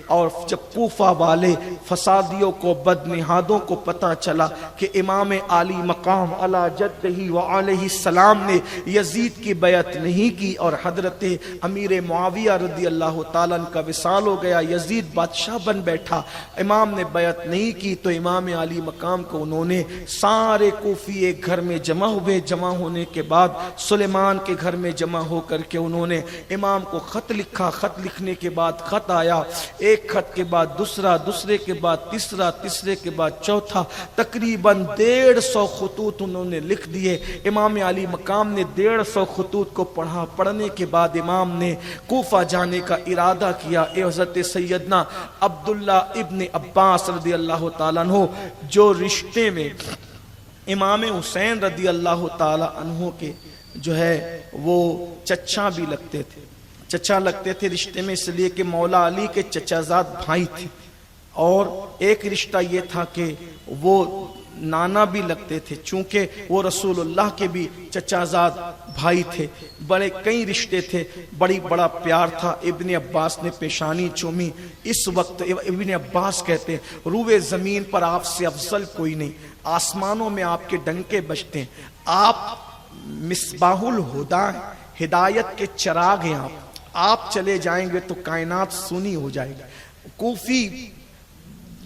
اور جب کوفہ والے فسادیوں کو بدنہادوں کو پتہ چلا کہ امام عالی مقام علی جدہ و علیہ السلام نے یزید کی بیعت نہیں کی اور حضرت امیر معاویہ رضی اللہ تعالیٰ عنہ کا وصال ہو گیا، یزید بادشاہ بن بیٹھا، امام نے بیعت نہیں کی، تو امام علی مقام کو انہوں نے سارے کوفی ایک گھر میں جمع ہوئے، جمع ہونے کے بعد سلیمان کے گھر میں جمع ہو کر کے انہوں نے امام کو خط لکھا، خط لکھنے کے بعد خط آیا، ایک خط کے بعد دوسرا، دوسرے کے بعد تیسرا، تیسرے کے بعد چوتھا، تقریباً 150 خطوط انہوں نے لکھ دیے۔ امام علی مقام نے 150 خطوط کو پڑھا، پڑھنے کے بعد امام نے کوفہ جانے کا ارادہ کیا۔ اے حضرت سیدنا عبداللہ ابن عباس رضی اللہ تعالیٰ عنہ جو رشتے میں امام حسین رضی اللہ تعالیٰ عنہ کے جو ہے وہ چچا بھی لگتے تھے، چچا لگتے تھے رشتے میں، اس لیے کہ مولا علی کے چچا زاد بھائی تھے، اور ایک رشتہ یہ تھا کہ وہ نانا بھی لگتے تھے، چونکہ وہ رسول اللہ کے بھی چچا زاد بھائی تھے، بڑے کئی رشتے تھے، بڑا پیار تھا۔ ابن عباس نے پیشانی چومی۔ اس وقت ابن عباس کہتے ہیں روئے زمین پر آپ سے افضل کوئی نہیں، آسمانوں میں آپ کے ڈنکے بجتے ہیں، آپ مصباح الہدی ہیں، ہدایت کے چراغ ہیں، آپ چلے جائیں گے تو کائنات سونی ہو جائے گا۔ کوفی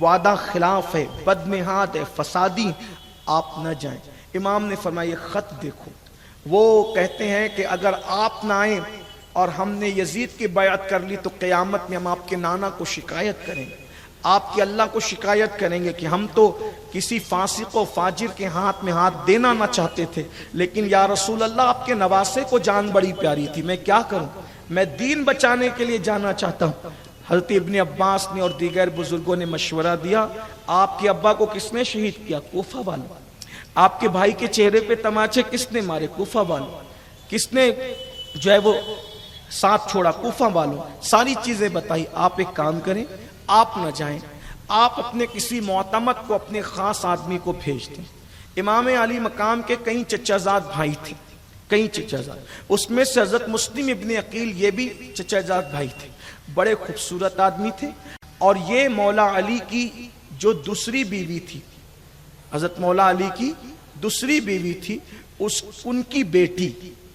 وعدہ خلاف ہے، بدنہاد ہے، فسادی، آپ نہ جائیں۔ امام نے فرمایا خط دیکھو۔ وہ کہتے ہیں کہ اگر آپ نہ آئیں اور ہم نے یزید کی بیعت کر لی تو قیامت میں ہم آپ کے نانا کو شکایت کریں گے، آپ کے اللہ کو شکایت کریں گے کہ ہم تو کسی فاسق و فاجر کے ہاتھ میں ہاتھ دینا نہ چاہتے تھے، لیکن یا رسول اللہ آپ کے نواسے کو جان بڑی پیاری تھی، میں کیا کروں، میں دین بچانے کے لیے جانا چاہتا ہوں۔ حضرت ابن عباس نے اور دیگر بزرگوں نے مشورہ دیا، آپ کے ابا کو کس نے شہید کیا؟ کوفہ والوں۔ آپ کے بھائی کے چہرے پہ تماچے کس نے مارے؟ کوفہ والوں۔ کس نے جو ہے وہ ساتھ چھوڑا؟ کوفہ والوں۔ ساری چیزیں بتائی۔ آپ ایک کام کریں، آپ نہ جائیں، آپ اپنے کسی معتمد کو، اپنے خاص آدمی کو بھیج دیں۔ امام علی مقام کے کئی چچا زاد بھائی تھے، کئی چچا زاد، اس میں سے حضرت مسلم ابن عقیل یہ بھی چچا زاد بھائی تھے، بڑے خوبصورت آدمی تھے، اور یہ مولا علی کی جو دوسری بیوی تھی، حضرت مولا علی کی دوسری بیوی تھی، ان کی بیٹی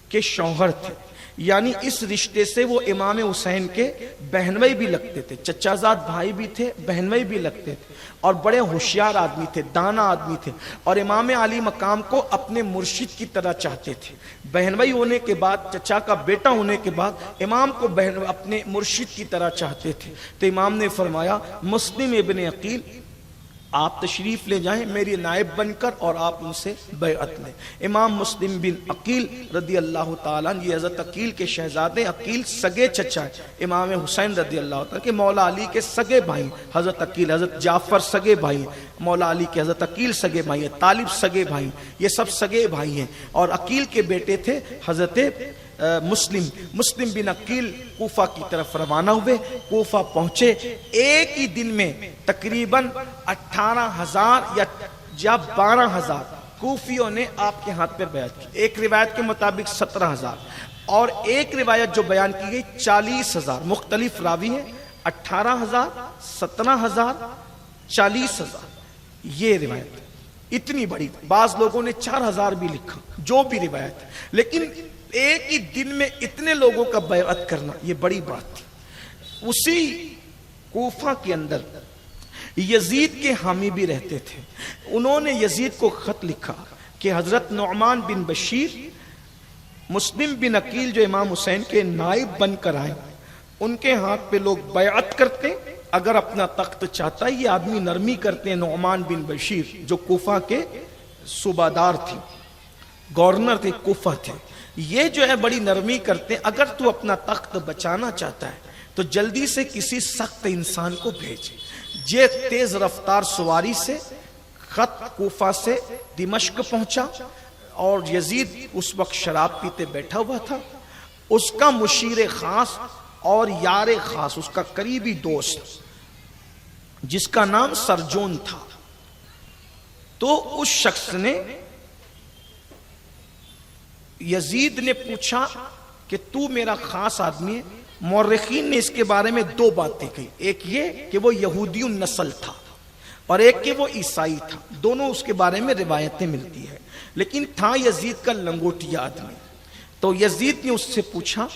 کے شوہر تھے، یعنی اس رشتے سے وہ امام حسین کے بہنوئی بھی لگتے تھے، چچا زاد بھائی بھی تھے، بہنوئی بھی لگتے تھے، اور بڑے ہوشیار آدمی تھے، دانا آدمی تھے، اور امام علی مقام کو اپنے مرشد کی طرح چاہتے تھے۔ بہنوئی ہونے کے بعد، چچا کا بیٹا ہونے کے بعد امام کو اپنے مرشد کی طرح چاہتے تھے۔ تو امام نے فرمایا مسلم ابن عقیل آپ تشریف لے جائیں میری نائب بن کر، اور آپ ان سے بیعت لیں۔ امام مسلم بن عقیل رضی اللہ تعالیٰ عنہ، یہ حضرت عقیل کے شہزادے، عقیل سگے چچا ہے امام حسین رضی اللہ تعالیٰ کہ مولا علی کے سگے بھائی، حضرت عقیل، حضرت جعفر سگے بھائی ہیں، مولا علی کے حضرت عقیل سگے بھائی ہیں، طالب سگے بھائی، یہ سب سگے بھائی ہیں، اور عقیل کے بیٹے تھے حضرت مسلم بن عقیل کوفہ کی طرف روانہ ہوئے، کوفہ پہنچے، ایک ہی دن میں تقریباً 18,000 یا 12,000 کوفیوں نے آپ کے ہاتھ پہ بیعت کی۔ ایک روایت کے مطابق 17,000، اور ایک روایت جو بیان کی گئی 40,000، مختلف راوی ہیں، 18,000، 17,000، 40,000، یہ روایت اتنی بڑی، بعض لوگوں نے 4,000 بھی لکھا، جو بھی روایت ہے، لیکن ایک ہی دن میں اتنے لوگوں کا بیعت کرنا یہ بڑی بات تھی۔ اسی کوفہ کے اندر یزید کے حامی بھی رہتے تھے، انہوں نے یزید کو خط لکھا کہ حضرت نعمان بن بشیر، مسلم بن عقیل جو امام حسین کے نائب بن کر آئے، ان کے ہاتھ پہ لوگ بیعت کرتے، اگر اپنا تخت چاہتا ہے، یہ آدمی نرمی کرتے ہیں۔ نعمان بن بشیر جو کوفہ کے صوبہ دار تھے، گورنر تھے، کوفہ تھے، یہ جو ہے بڑی نرمی کرتے ہیں، اگر تو اپنا تخت بچانا چاہتا ہے تو جلدی سے کسی سخت انسان کو بھیج۔ یہ تیز رفتار سواری سے خط کوفہ سے دمشق پہنچا، اور یزید اس وقت شراب پیتے بیٹھا ہوا تھا، اس کا مشیر خاص اور یار خاص، اس کا قریبی دوست جس کا نام سرجون تھا، تو اس شخص نے یزید نے پوچھا کہ تو میرا خاص آدمی ہے، مورخین نے اس کے بارے میں دو باتیں کہی، ایک یہ کہ وہ یہودی النسل تھا اور ایک کہ وہ عیسائی تھا، دونوں اس کے بارے میں روایتیں ملتی ہیں، لیکن تھا یزید کا لنگوٹیا آدمی۔ تو یزید نے اس سے پوچھا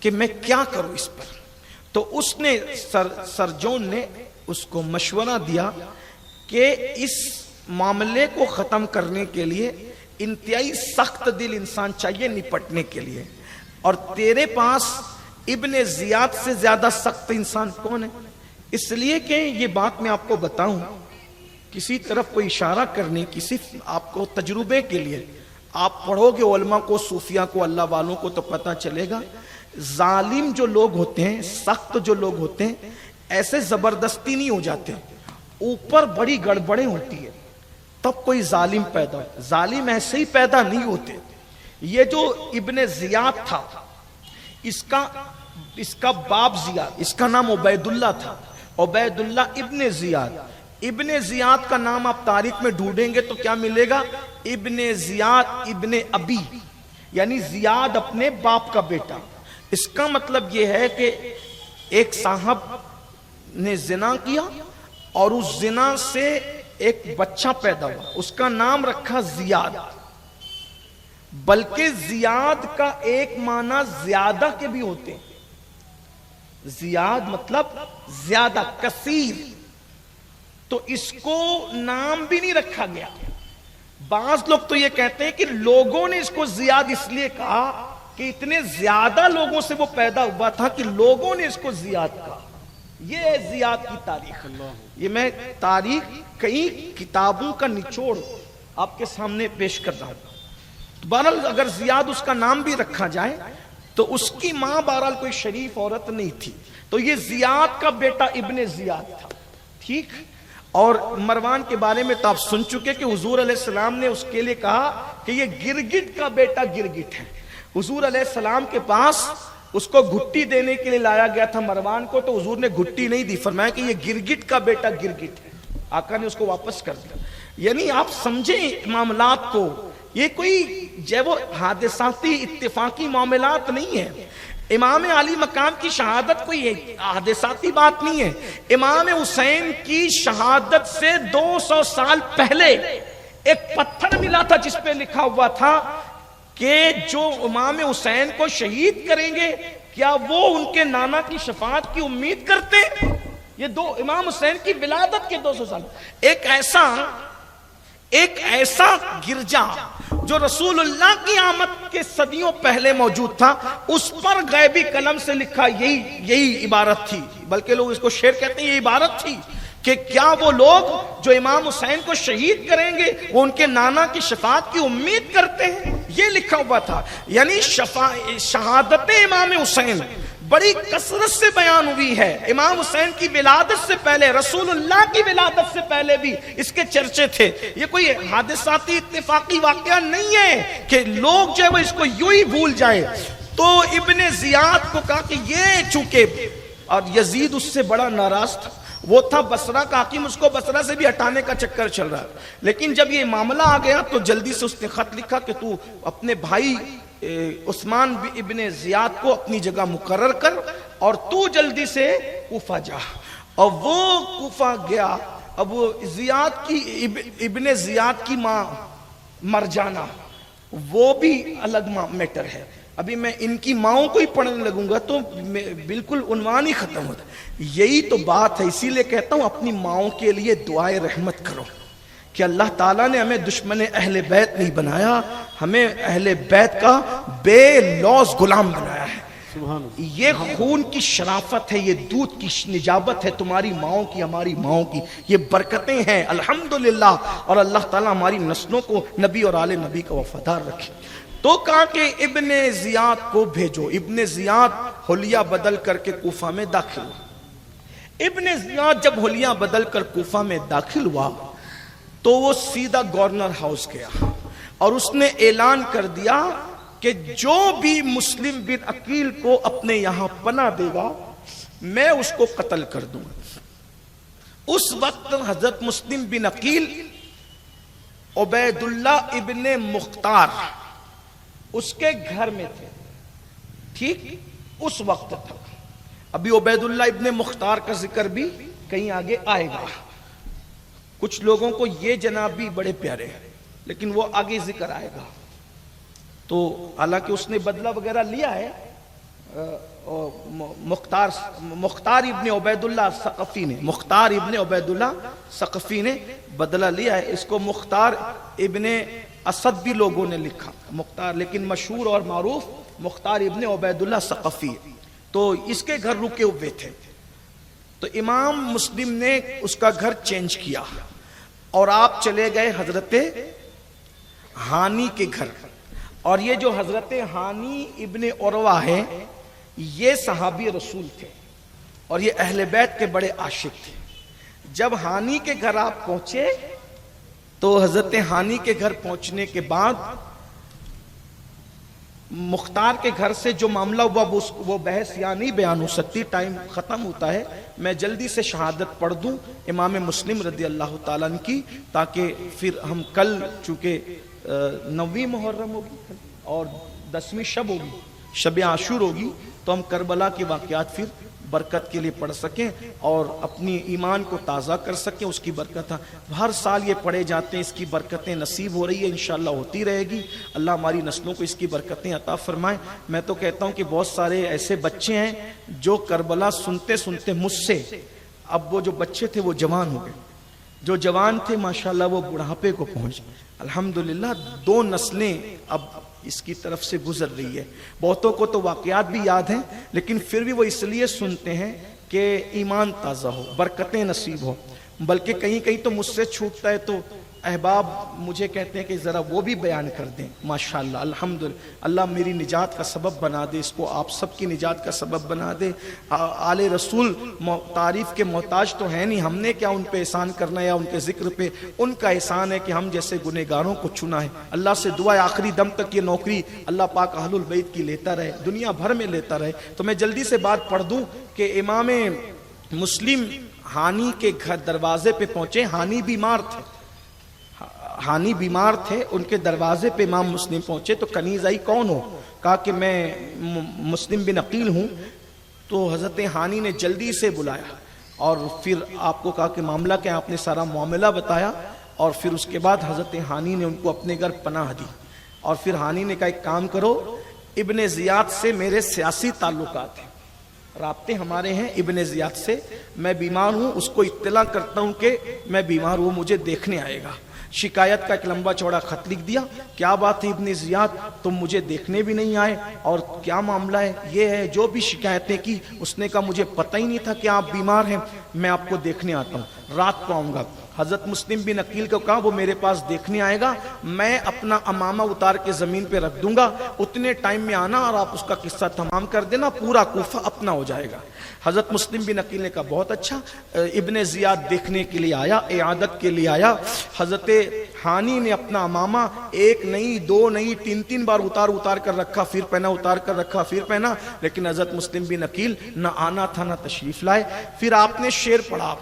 کہ میں کیا کروں اس پر، تو اس نے سرجون نے اس کو مشورہ دیا کہ اس معاملے کو ختم کرنے کے لیے انتہائی سخت دل انسان چاہیے نپٹنے کے لیے، اور تیرے پاس ابن زیاد سے زیادہ سخت انسان کون ہے؟ اس لیے کہ یہ بات میں آپ کو بتاؤں، کسی طرف کوئی اشارہ کرنے کی، صرف آپ کو تجربے کے لیے، آپ پڑھو گے علماء کو، صوفیاء کو، اللہ والوں کو، تو پتہ چلے گا ظالم جو لوگ ہوتے ہیں، سخت جو لوگ ہوتے ہیں، ایسے زبردستی نہیں ہو جاتے، اوپر بڑی گڑبڑیں ہوتی ہے تب کوئی ظالم پیدا ہوتا، ظالم ایسے ہی پیدا نہیں ہوتے۔ یہ جو ابن زیاد تھا، اس کا باپ زیاد، اس کا نام عبید اللہ تھا، عبید اللہ ابن زیاد۔ ابن زیاد کا نام آپ تاریخ میں ڈھونڈیں گے تو کیا ملے گا؟ ابن زیاد ابن ابی، یعنی زیاد اپنے باپ کا بیٹا۔ اس کا مطلب یہ ہے کہ ایک صاحب نے زنا کیا اور اس زنا سے ایک بچہ پیدا ہوا، اس کا نام رکھا زیاد، بلکہ زیاد کا ایک معنی زیادہ کے بھی ہوتے ہیں، زیاد مطلب زیادہ، کثیر، تو اس کو نام بھی نہیں رکھا گیا۔ بعض لوگ تو یہ کہتے ہیں کہ لوگوں نے اس کو زیاد اس لیے کہا کہ اتنے زیادہ لوگوں سے وہ پیدا ہوا تھا کہ لوگوں نے اس کو زیاد کہا۔ یہ ہے زیاد کی تاریخ۔ یہ میں تاریخ کئی کتابوں کا نچوڑ آپ کے سامنے پیش کر رہا ہوں۔ بہرحال اگر زیاد اس کا نام بھی رکھا جائے تو اس کی ماں بہرحال کوئی شریف عورت نہیں تھی، تو یہ زیاد کا بیٹا ابن زیاد تھا، ٹھیک۔ اور مروان کے بارے میں تو آپ سن چکے کہ حضور علیہ السلام نے اس کے لیے کہا کہ یہ گرگٹ کا بیٹا گرگٹ ہے۔ حضور علیہ السلام کے پاس اس کو گھٹی دینے کے لیے لایا گیا تھا مروان کو، تو حضور نے گھٹی نہیں دی، فرمایا کہ یہ گرگٹ کا بیٹا گرگٹ ہے۔ آقا نے اس کو واپس کر دیا۔ یعنی آپ سمجھیں معاملات کو، یہ کوئی جو حادثاتی اتفاقی معاملات نہیں ہیں۔ امام علی مقام کی شہادت کوئی حادثاتی بات نہیں ہے۔ امام حسین کی شہادت سے 200 سال پہلے ایک پتھر ملا تھا جس پہ لکھا ہوا تھا کہ جو امام حسین کو شہید کریں گے کیا وہ ان کے نانا کی شفاعت کی امید کرتے ہیں؟ یہ دو امام حسین کی ولادت کے 200 سال، ایک ایسا گرجا جو رسول اللہ کی آمد کے صدیوں پہلے موجود تھا، اس پر غیبی قلم سے لکھا یہی عبارت تھی، بلکہ لوگ اس کو شعر کہتے ہیں، یہ عبارت تھی کہ کیا وہ لوگ جو امام حسین کو شہید کریں گے وہ ان کے نانا کی شفاعت کی امید کرتے ہیں؟ یہ لکھا ہوا تھا۔ یعنی شہادت امام حسین بڑی کثرت سے بیان ہوئی ہے۔ امام حسین کی ولادت سے پہلے، رسول اللہ کی ولادت سے پہلے بھی اس کے چرچے تھے۔ یہ کوئی حادثاتی اتفاقی واقعہ نہیں ہے کہ لوگ جو ہے وہ اس کو یوں ہی بھول جائیں۔ تو ابن زیاد کو کہا کہ یہ چونکہ، اور یزید اس سے بڑا ناراض تھا، وہ تھا بصرہ کا حاکم، اس کو بصرہ سے بھی ہٹانے کا چکر چل رہا ہے، لیکن جب یہ معاملہ آ گیا تو جلدی سے اس نے خط لکھا کہ تو اپنے بھائی عثمان ابن زیاد کو اپنی جگہ مقرر کر اور تو جلدی سے کوفہ جا۔ اور وہ کوفہ گیا۔ اب وہ زیاد کی ابن زیاد کی ماں مرجانہ، وہ بھی الگ میٹر ہے۔ ابھی میں ان کی ماؤں کو ہی پڑھنے لگوں گا تو بالکل عنوان ہی ختم ہوتا ہے۔ یہی تو بات ہے، اسی لیے کہتا ہوں اپنی ماؤں کے لیے دعائے رحمت کرو کہ اللہ تعالیٰ نے ہمیں دشمن اہل بیت نہیں بنایا، ہمیں اہل بیت کا بے لوث غلام بنایا ہے۔ یہ خون کی شرافت ہے، یہ دودھ کی نجابت ہے تمہاری ماؤں کی، ہماری ماؤں کی، یہ برکتیں ہیں الحمدللہ۔ اور اللہ تعالیٰ ہماری نسلوں کو نبی اور آل نبی کا وفادار رکھے۔ تو کہا کہ ابن زیاد کو بھیجو۔ ابن زیاد حلیہ بدل کر کے کوفہ میں داخل ہوا۔ ابن زیاد جب حلیہ بدل کر کوفہ میں داخل ہوا تو وہ سیدھا گورنر ہاؤس گیا اور اس نے اعلان کر دیا کہ جو بھی مسلم بن عقیل کو اپنے یہاں پناہ دے گا میں اس کو قتل کر دوں گا۔ اس وقت حضرت مسلم بن عقیل عبید اللہ ابن مختار اس کے گھر میں تھے، ٹھیک، اس وقت تھا۔ ابھی عبیداللہ ابن مختار کا ذکر بھی کہیں آگے آئے گا. کچھ لوگوں کو یہ جناب بھی بڑے پیارے ہیں لیکن وہ آگے ذکر آئے گا. تو حالانکہ اس نے بدلہ وغیرہ لیا ہے. مختار ابن عبیداللہ ثقفی نے بدلہ لیا ہے. اس کو مختار ابن اسد بھی لوگوں نے لکھا مختار، لیکن مشہور اور معروف مختار ابن عبیداللہ ثقفی. تو اس کے گھر رکے ہوئے تھے. تو امام مسلم نے اس کا گھر چینج کیا اور آپ چلے گئے حضرت ہانی کے گھر. اور یہ جو حضرت ہانی ابن عروہ ہے یہ صحابی رسول تھے اور یہ اہل بیت کے بڑے عاشق تھے. جب ہانی کے گھر آپ پہنچے تو حضرت ہانی کے گھر پہنچنے کے بعد مختار کے گھر سے جو معاملہ ہوا وہ بحث یہاں نہیں بیان ہو سکتی، ٹائم ختم ہوتا ہے. میں جلدی سے شہادت پڑھ دوں امام مسلم رضی اللہ تعالیٰ عنہ کی، تاکہ پھر ہم کل چونکہ 9ویں محرم ہوگی اور 10ویں شب ہوگی، شب عاشور ہوگی، تو ہم کربلا کے واقعات پھر برکت کے لیے پڑھ سکیں اور اپنی ایمان کو تازہ کر سکیں. اس کی برکت ہر سال یہ پڑھے جاتے ہیں، اس کی برکتیں نصیب ہو رہی ہے، انشاءاللہ ہوتی رہے گی. اللہ ہماری نسلوں کو اس کی برکتیں عطا فرمائے. میں تو کہتا ہوں کہ بہت سارے ایسے بچے ہیں جو کربلا سنتے سنتے مجھ سے، اب وہ جو بچے تھے وہ جوان ہو گئے، جو جوان تھے ماشاءاللہ وہ بڑھاپے کو پہنچ گئے. الحمدللہ 2 نسلیں اب اس کی طرف سے گزر رہی ہے. بہتوں کو تو واقعات بھی یاد ہیں لیکن پھر بھی وہ اس لیے سنتے ہیں کہ ایمان تازہ ہو، برکتیں نصیب ہو. بلکہ کہیں کہیں تو مجھ سے چھوٹتا ہے تو احباب مجھے کہتے ہیں کہ ذرا وہ بھی بیان کر دیں. ماشاءاللہ الحمدللہ اللہ میری نجات کا سبب بنا دے، اس کو آپ سب کی نجات کا سبب بنا دے. آل رسول تعریف کے محتاج تو ہیں نہیں، ہم نے کیا ان پہ احسان کرنا ہے یا ان کے ذکر پہ. ان کا احسان ہے کہ ہم جیسے گنہگاروں کو چنا ہے. اللہ سے دعا ہے آخری دم تک یہ نوکری اللہ پاک اہل البیت کی لیتا رہے، دنیا بھر میں لیتا رہے. تو میں جلدی سے بات پڑھ دوں کہ امام مسلم ہانی کے گھر دروازے پہ پہنچے. ہانی بیمار تھے، ان کے دروازے پہ امام مسلم پہنچے. تو کنیز آئی کون ہو؟ کہا کہ میں مسلم بن عقیل ہوں. تو حضرت ہانی نے جلدی سے بلایا اور پھر آپ کو کہا کہ معاملہ کیا، آپ نے سارا معاملہ بتایا. اور پھر اس کے بعد حضرت ہانی نے ان کو اپنے گھر پناہ دی. اور پھر ہانی نے کہا ایک کام کرو، ابن زیاد سے میرے سیاسی تعلقات ہیں، رابطے ہمارے ہیں ابن زیاد سے. میں بیمار ہوں، اس کو اطلاع کرتا ہوں کہ میں بیمار ہوں، مجھے دیکھنے آئے گا. شکایت کا ایک لمبا چوڑا خط لکھ دیا. کیا بات ہے ابن زیاد، تم مجھے دیکھنے بھی نہیں آئے اور کیا معاملہ ہے؟ یہ ہے جو بھی شکایتیں کی. اس نے کہا مجھے پتہ ہی نہیں تھا کہ آپ بیمار ہیں، میں آپ کو دیکھنے آتا ہوں، رات کو آؤں گا. حضرت مسلم بن عقیل کو کہا وہ میرے پاس دیکھنے آئے گا، میں اپنا امامہ اتار کے زمین پہ رکھ دوں گا، اتنے ٹائم میں آنا اور آپ اس کا قصہ تمام کر دینا، پورا کوفہ اپنا ہو جائے گا. حضرت مسلم بن عقیل نے کہا بہت اچھا. ابن زیاد دیکھنے کے لیے آیا، اعادت کے لیے آیا. حضرت ہانی نے اپنا امامہ 1 نہیں 2 نہیں 3 بار اتار کر رکھا، پھر پہنا، اتار کر رکھا، پھر پہنا. لیکن حضرت مسلم بن عقیل نہ آنا تھا نہ تشریف لائے. پھر آپ نے شعر پڑھا،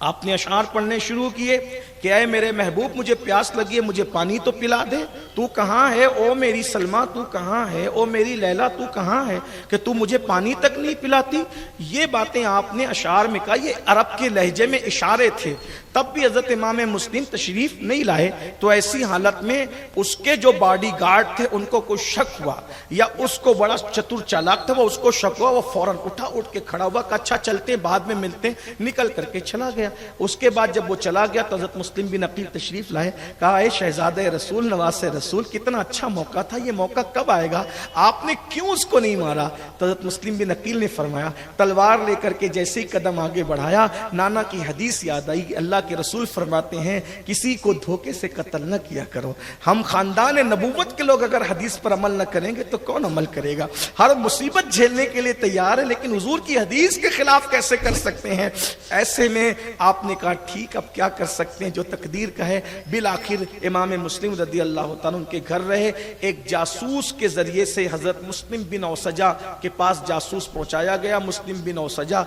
آپ نے اشعار پڑھنے شروع کیے کہ اے میرے محبوب مجھے پیاس لگی ہے، مجھے پانی تو پلا دے. تو کہاں ہے او میری سلمہ، تو کہاں ہے او میری لیلا، تو کہاں ہے کہ تو مجھے پانی تک نہیں پلاتی. یہ باتیں آپ نے اشعار میں کہا. یہ عرب کے لہجے میں اشارے تھے. تب بھی حضرت امام مسلم تشریف نہیں لائے. تو ایسی حالت میں اس کے جو باڈی گارڈ تھے ان کو کوئی شک ہوا، یا اس کو بڑا چتر چالاک تھا، وہ اس کو شک ہوا، وہ فوراً اٹھ کے کھڑا ہوا کہ اچھا چلتے بعد میں ملتے. نکل کر کے چلا گیا. اس کے بعد جب وہ چلا گیا تو حضرت مسلم بن عقیل تشریف لائے. کہا اے شہزادہ رسول، نواز رسول، کتنا اچھا موقع تھا، یہ موقع کب آئے گا؟ آپ نے کیوں اس کو نہیں مارا؟ تو حضرت مسلم بن عقیل نے فرمایا، تلوار لے کر کے جیسے ہی قدم آگے بڑھایا نانا کی حدیث یاد آئی. اللہ کے رسول فرماتے ہیں کسی کو دھوکے سے قتل نہ کیا کرو. ہم خاندان نبوت کے لوگ اگر حدیث پر عمل نہ کریں گے تو کون عمل کرے گا؟ ہر مصیبت جھیلنے کے لیے تیار ہے لیکن حضور کی حدیث کے خلاف کیسے کر سکتے ہیں؟ ایسے میں آپ نے کہا ٹھیک اب کیا کر سکتے ہیں، جو تقدیر کا ہے. بالآخر امام مسلم رضی اللہ تعالیٰ ان کے گھر رہے. ایک جاسوس کے ذریعے سے حضرت مسلم بن اوسجہ کے پاس جاسوس پہنچایا گیا. مسلم بن اوسجہ